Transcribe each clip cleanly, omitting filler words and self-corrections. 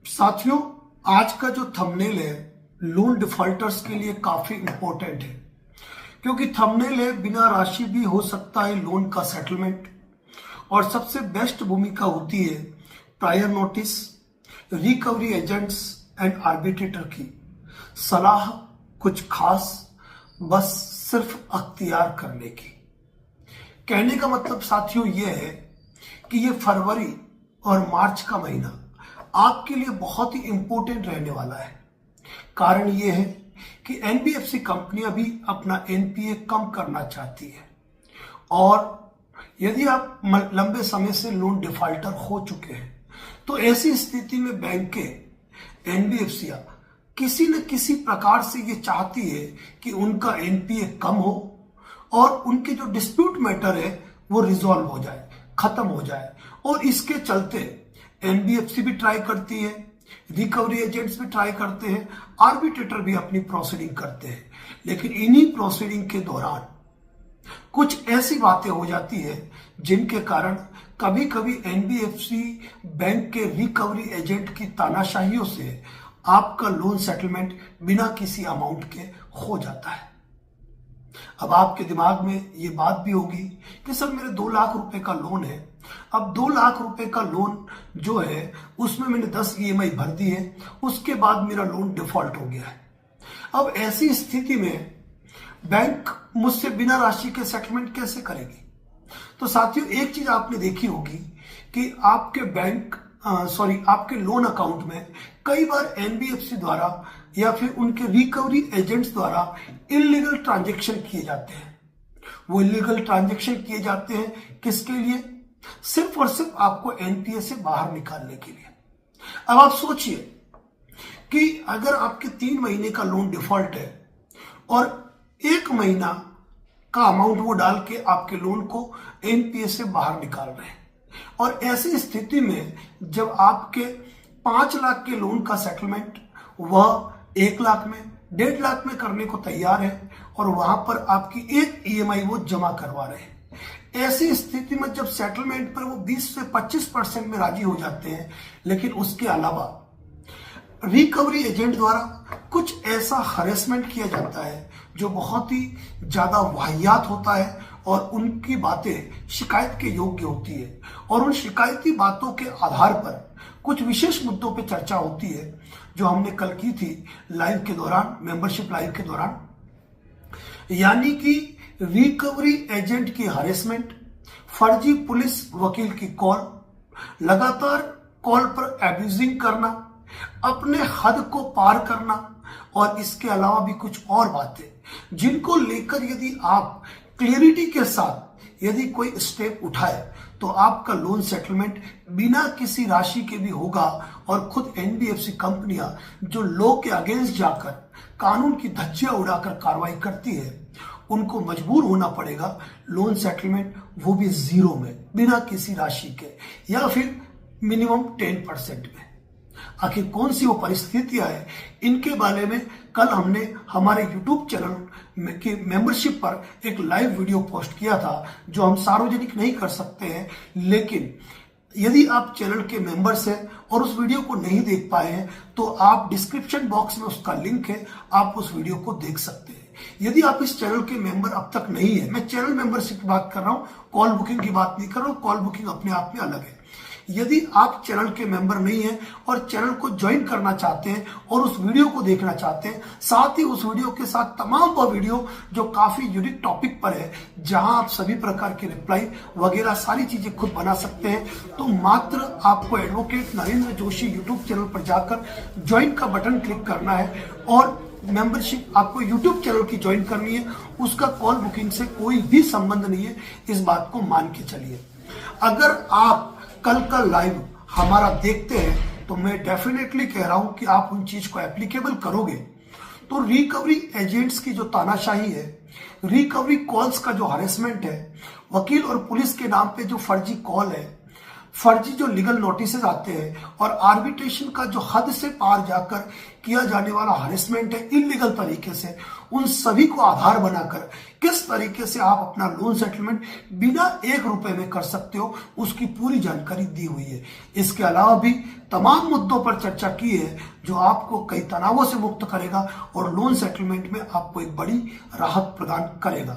साथियों, आज का जो थंबनेल है लोन डिफॉल्टर्स के लिए काफी इंपॉर्टेंट है, क्योंकि थंबनेल है बिना राशि भी हो सकता है लोन का सेटलमेंट। और सबसे बेस्ट भूमिका होती है prior notice, recovery agents and arbitrator की सलाह कुछ खास, बस सिर्फ अख्तियार करने की। कहने का मतलब साथियों यह है कि ये फरवरी और मार्च का महीना आपके लिए बहुत ही इंपॉर्टेंट रहने वाला है। कारण यह है कि एनबीएफसी कंपनियां भी अपना एनपीए कम करना चाहती है, और यदि आप लंबे समय से लोन डिफॉल्टर हो चुके हैं तो ऐसी स्थिति में बैंक के एनबीएफसीआं किसी न किसी प्रकार से ये चाहती है कि उनका एनपीए कम हो और उनके जो डिस्प्यूट मैटर है वो रिजॉल्व हो जाए, खत्म हो जाए। और इसके चलते एनबीएफसी भी ट्राई करती है, रिकवरी एजेंट्स भी ट्राई करते हैं, आर्बिट्रेटर भी अपनी प्रोसीडिंग करते हैं। लेकिन इन्हीं प्रोसीडिंग के दौरान कुछ ऐसी बातें हो जाती है जिनके कारण कभी कभी एनबीएफसी बैंक के रिकवरी एजेंट की तानाशाहियों से आपका लोन सेटलमेंट बिना किसी अमाउंट के हो जाता है। अब आपके दिमाग में ये बात भी होगी कि सर मेरे 2 लाख रुपए का लोन है। अब 2 लाख रुपए का लोन जो है उसमें मैंने 10 ईएमआई भर दी है, उसके बाद मेरा लोन डिफॉल्ट हो गया है। अब ऐसी स्थिति में बैंक मुझसे बिना राशि के सेटलमेंट कैसे करेगी? तो साथियों, एक चीज आपने देखी होगी कि आपके लोन अकाउंट में कई बार एनबीएफसी द्वारा या फिर उनके रिकवरी एजेंट्स द्वारा इलीगल ट्रांजैक्शन किए जाते हैं। वो इलीगल ट्रांजैक्शन किए जाते हैं किसके लिए? सिर्फ और सिर्फ आपको एनपीए से बाहर निकालने के लिए। अब आप सोचिए कि अगर आपके 3 महीने का लोन डिफॉल्ट है और 1 महीना का अमाउंट वो डाल के आपके लोन को एनपीए से बाहर निकाल रहे हैं, और ऐसी स्थिति में जब आपके 5 लाख के लोन का सेटलमेंट वह 1 लाख में, 1.5 लाख में करने को तैयार है, और वहां पर आपकी 1 ईएमआई वो जमा करवा रहे हैं। ऐसी स्थिति में जब सेटलमेंट पर वो 20 से 25% में राजी हो जाते हैं, लेकिन उसके अलावा रिकवरी एजेंट द्वारा कुछ ऐसा हरेसमेंट किया जाता है जो बहुत ही ज्यादा वाहियात होता है, और उनकी बातें शिकायत के योग्य होती है, और उन शिकायती बातों के आधार पर कुछ विशेष मुद्दों पे चर्चा होती है जो हमने कल की थी लाइव के दौरान, मेंबरशिप लाइव के दौरान। यानी कि रिकवरी एजेंट की हरेसमेंट, फर्जी पुलिस वकील की कॉल, लगातार कॉल पर एब्यूजिंग करना, अपने हद को पार करना, और इसके अलावा भी कुछ और बातें जिनको लेकर यदि आप क्लियरिटी के साथ यदि कोई स्टेप उठाए तो आपका लोन सेटलमेंट बिना किसी राशि के भी होगा। और खुद एनबीएफसी कंपनियां जो लॉ के अगेंस्ट जाकर कानून की धज्जियां उड़ाकर कार्रवाई करती है, उनको मजबूर होना पड़ेगा लोन सेटलमेंट वो भी 0 में, बिना किसी राशि के, या फिर मिनिमम 10% में। आखिर कौन सी वो परिस्थितियां है, इनके बारे में कल हमने हमारे यूट्यूब चैनल की मेंबरशिप पर एक लाइव वीडियो पोस्ट किया था, जो हम सार्वजनिक नहीं कर सकते हैं। लेकिन यदि आप चैनल के मेंबर्स हैं और उस वीडियो को नहीं देख पाए हैं तो आप डिस्क्रिप्शन बॉक्स में उसका लिंक है, आप उस वीडियो को देख सकते हैं। यदि आप इस चैनल के मेंबर अब तक नहीं है, मैं चैनल मेंबरशिप की बात कर रहा हूं, कॉल बुकिंग की बात नहीं कर रहा हूं, कॉल बुकिंग अपने आप में अलग है। यदि आप चैनल के मेंबर नहीं हैं और चैनल को ज्वाइन करना चाहते हैं और उस वीडियो को देखना चाहते हैं, साथ ही उस वीडियो के साथ तमाम वो वीडियो जो काफी यूनिक टॉपिक पर है, जहां आप सभी प्रकार के रिप्लाई वगैरह सारी चीजें खुद बना सकते हैं, तो मात्र आपको advocate Narendra Joshi YouTube channel पर जाकर ज्वाइन का बटन क्लिक करना है, और मेंबरशिप आपको यूट्यूब चैनल की ज्वाइन करनी है। उसका कॉल बुकिंग से कोई भी संबंध नहीं है, इस बात को मान के चलिए। अगर आप कल का लाइव हमारा देखते हैं तो मैं डेफिनेटली कह रहा हूं कि आप उन चीज को एप्लीकेबल करोगे तो रिकवरी एजेंट्स की जो तानाशाही है, रिकवरी कॉल्स का जो हरेसमेंट है, वकील और पुलिस के नाम पे जो फर्जी कॉल है, फर्जी जो लीगल नोटिसेस आते हैं और आर्बिट्रेशन का जो हद से पार जाकर किया जाने वाला हरेसमेंट है इलीगल तरीके से, उन सभी को आधार बनाकर किस तरीके से आप अपना लोन सेटलमेंट बिना 1 रुपए में कर सकते हो, उसकी पूरी जानकारी दी हुई है। इसके अलावा भी तमाम मुद्दों पर चर्चा की है जो आपको कई तनावों से मुक्त करेगा और लोन सेटलमेंट में आपको एक बड़ी राहत प्रदान करेगा।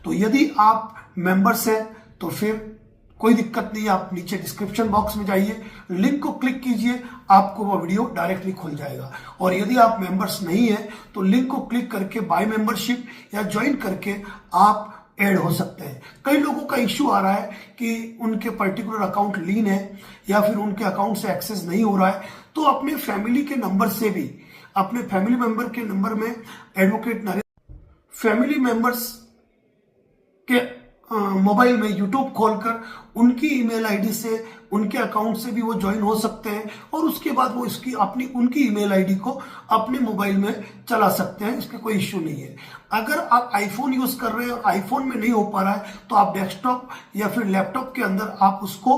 तो यदि आप मेंबर्स हैं तो फिर कोई दिक्कत नहीं है, आप नीचे डिस्क्रिप्शन बॉक्स में जाइए, लिंक को क्लिक कीजिए, आपको वो वीडियो डायरेक्टली खुल जाएगा। और यदि आप मेंबर्स नहीं है तो लिंक को क्लिक करके बाय मेंबरशिप या ज्वाइन करके आप ऐड हो सकते हैं। कई लोगों का इश्यू आ रहा है कि उनके पर्टिकुलर अकाउंट लीन है या फिर उनके अकाउंट से एक्सेस नहीं हो रहा है, तो अपने फैमिली के नंबर से भी, अपने फैमिली मेंबर के नंबर में एडवोकेट नरेंद्र, फैमिली मेंबर्स के मोबाइल में यूट्यूब खोलकर उनकी ईमेल आईडी से, उनके अकाउंट से भी वो ज्वाइन हो सकते हैं और उसके बाद वो इसकी अपनी उनकी ईमेल आईडी को अपने मोबाइल में चला सकते हैं। इसके कोई इश्यू नहीं है। अगर आप आईफोन यूज कर रहे हैं और आईफोन में नहीं हो पा रहा है तो आप डेस्कटॉप या फिर लैपटॉप के अंदर आप उसको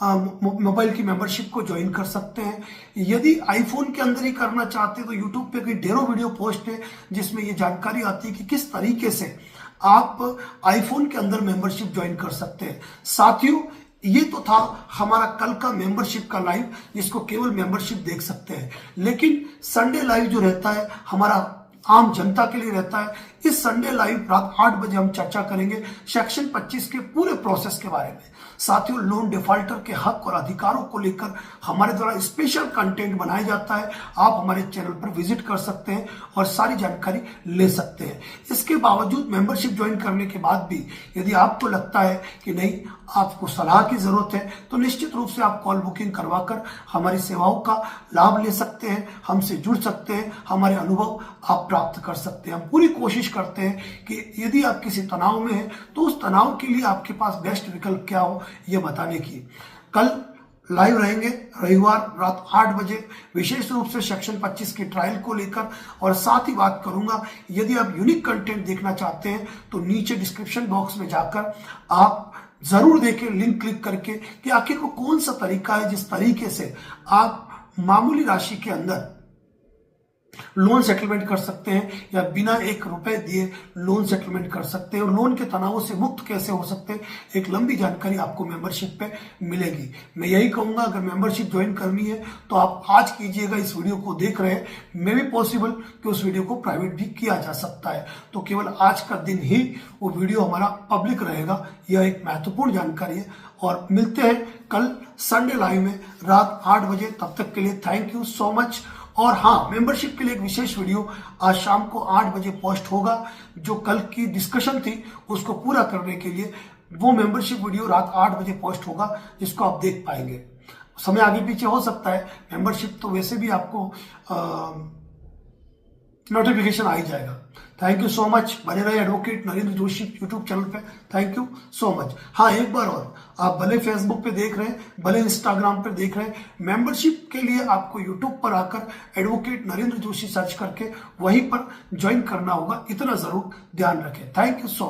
मोबाइल की मेंबरशिप को ज्वाइन कर सकते हैं। यदि आईफोन के अंदर ही करना चाहते हैं तो यूट्यूब पे कई ढेरों वीडियो पोस्ट है जिसमें ये जानकारी आती है कि किस तरीके से आप आईफोन के अंदर मेंबरशिप ज्वाइन कर सकते हैं। साथियों, ये तो था हमारा कल का मेंबरशिप का लाइव, जिसको केवल मेंबरशिप देख सकते हैं। लेकिन संडे लाइव जो रहता है हमारा आम जनता के लिए रहता है। इस संडे लाइव रात 8 बजे हम चर्चा करेंगे सेक्शन 25 के पूरे प्रोसेस के बारे में। साथियों, लोन डिफॉल्टर के हक और अधिकारों को लेकर हमारे द्वारा स्पेशल कंटेंट बनाया जाता है। आप हमारे चैनल पर विजिट कर सकते हैं और सारी जानकारी ले सकते हैं। इसके बावजूद मेंबरशिप ज्वाइन करने के बाद भी यदि आपको लगता है कि नहीं, आपको सलाह की जरूरत है, तो निश्चित रूप से आप कॉल बुकिंग करवाकर हमारी सेवाओं का लाभ ले सकते हैं, हमसे जुड़ सकते हैं, हमारे अनुभव आप प्राप्त कर सकते हैं। हम पूरी कोशिश करते हैं कि यदि आप किसी तनाव में हैं तो उस तनाव के लिए आपके पास बेस्ट विकल्प क्या हो ये बताने की। कल लाइव रहेंगे रविवार रात 8 बजे, विशेष रूप से सेक्शन 25 की ट्रायल को लेकर, और साथ ही बात करूंगा यदि आप यूनिक कंटेंट देखना चाहते हैं तो नीचे डिस्क्रिप्शन बॉक्स में जाकर आप जरूर देखें, लिंक क्लिक करके, कि आखिर वो कौन सा तरीका है जिस तरीके से आप मामूली राशि के अंदर लोन सेटलमेंट कर सकते हैं या बिना 1 रुपए दिए लोन सेटलमेंट कर सकते हैं और लोन के तनावों से मुक्त कैसे हो सकते हैं। एक लंबी जानकारी आपको मेंबरशिप पे मिलेगी। मैं यही कहूंगा, अगर मेंबरशिप ज्वाइन करनी है तो आप आज कीजिएगा। इस वीडियो को देख रहे हैं, मे भी पॉसिबल कि उस वीडियो को प्राइवेट भी किया जा सकता है, तो केवल आज का दिन ही वो वीडियो हमारा पब्लिक रहेगा। यह एक महत्वपूर्ण जानकारी है। और मिलते हैं कल संडे लाइव में रात 8 बजे। तब तक के लिए थैंक यू सो मच। और हाँ, मेंबरशिप के लिए एक विशेष वीडियो आज शाम को 8 बजे पोस्ट होगा। जो कल की डिस्कशन थी उसको पूरा करने के लिए वो मेंबरशिप वीडियो रात 8 बजे पोस्ट होगा, जिसको आप देख पाएंगे। समय आगे पीछे हो सकता है, मेंबरशिप तो वैसे भी आपको नोटिफिकेशन आ ही जाएगा। Thank you so much. बने रहे advocate Narendra Joshi YouTube channel पे। Thank you so much. हाँ, एक बार और, आप भले फेसबुक पे देख रहे हैं, भले इंस्टाग्राम पे देख रहे हैं, मेंबरशिप के लिए आपको यूट्यूब पर आकर एडवोकेट नरेंद्र जोशी सर्च करके वहीं पर ज्वाइन करना होगा। इतना जरूर ध्यान रखें। Thank you so much.